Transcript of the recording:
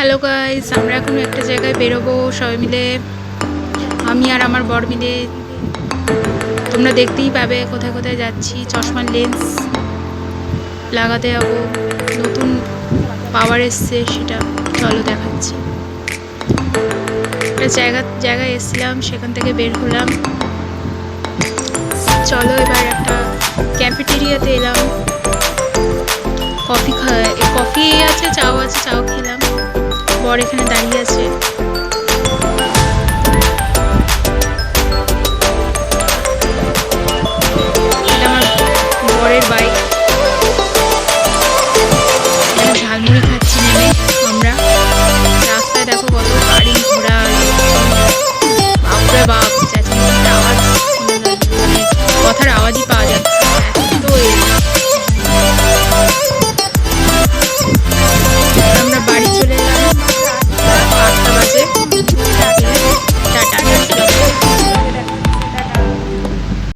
Hello guys, আমরা এখন একটা জায়গায় বেরোবো সবাই মিলে, আমি আর আমার বর মিলে। তোমরা দেখতেই পাবে কোথায় কোথায় যাচ্ছি। চশমার লেন্স লাগাতে যাবো, নতুন পাওয়ার এসছে, সেটা চলো দেখাচ্ছি। একটা জায়গায় এসছিলাম, সেখান থেকে বের হলাম। চলো এবার একটা ক্যাফেটেরিয়াতে এলাম। কফি আছে, চাও আছে, চাও খেলাম। বর এখানে দাঁড়িয়ে আছে।